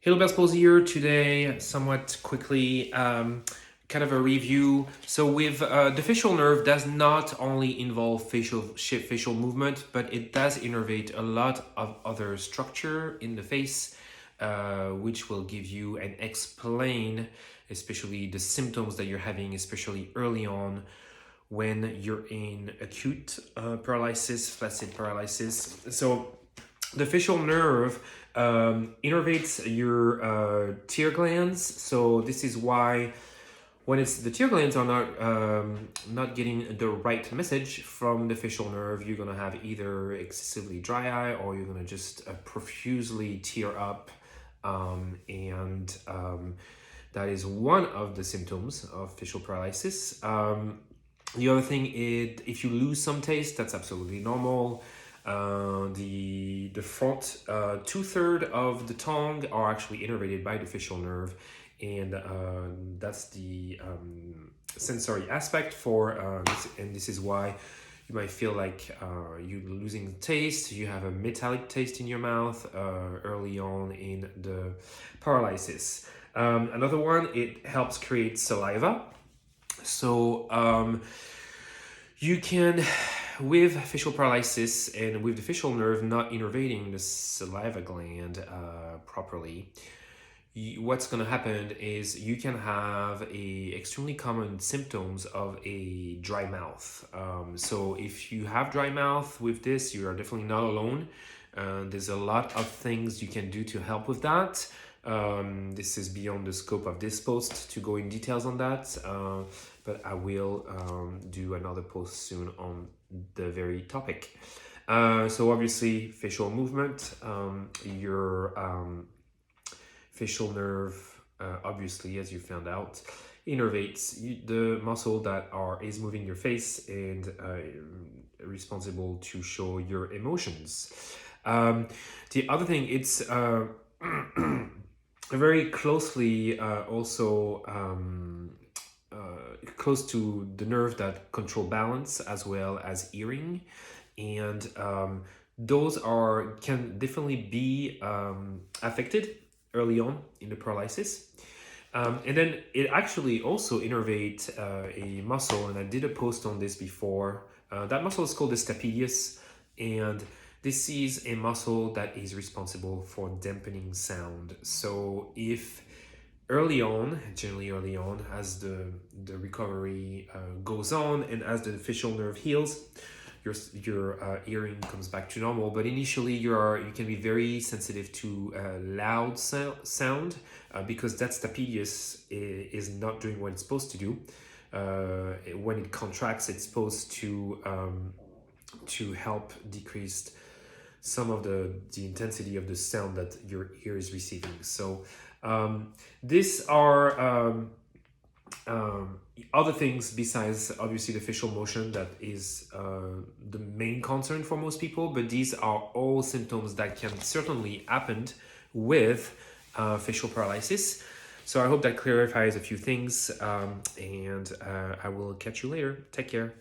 Hello, Palsy here. Today, somewhat quickly, kind of a review. So, with the facial nerve does not only involve facial movement, but it does innervate a lot of other structure in the face, which will give you and explain, especially the symptoms that you're having, especially early on when you're in acute paralysis, flaccid paralysis. So the facial nerve innervates your tear glands. So this is why when it's the tear glands are not getting the right message from the facial nerve, you're gonna have either excessively dry eye or you're gonna just profusely tear up, and that is one of the symptoms of facial paralysis. The other thing is if you lose some taste, that's absolutely normal. The front 2/3 of the tongue are actually innervated by the facial nerve, and that's the sensory aspect for this. And this is why you might feel like you're losing taste. You have a metallic taste in your mouth early on in the paralysis. Another one, it helps create saliva. So you can, with facial paralysis and with the facial nerve not innervating the saliva gland properly, what's going to happen is you can have a extremely common symptoms of a dry mouth. So if you have dry mouth with this, you are definitely not alone. There's a lot of things you can do to help with that. This is beyond the scope of this post to go in details on that, but I will do another post soon on the very topic. So obviously facial movement, your facial nerve, obviously, as you found out, innervates the muscle that is moving your face and responsible to show your emotions. The other thing, it's very closely also close to the nerve that control balance as well as hearing, and those can definitely be affected early on in the paralysis. And then it actually also innervates a muscle, and I did a post on this before. That muscle is called the stapedius, and this is a muscle that is responsible for dampening sound. So if generally early on, as the recovery goes on and as the facial nerve heals, your hearing comes back to normal. But initially, you can be very sensitive to loud sound because that stapedius is not doing what it's supposed to do. When it contracts, it's supposed to help decrease some of the intensity of the sound that your ear is receiving. So these are other things besides obviously the facial motion that is the main concern for most people, but these are all symptoms that can certainly happen with facial paralysis. So I hope that clarifies a few things, and I will catch you later. Take care.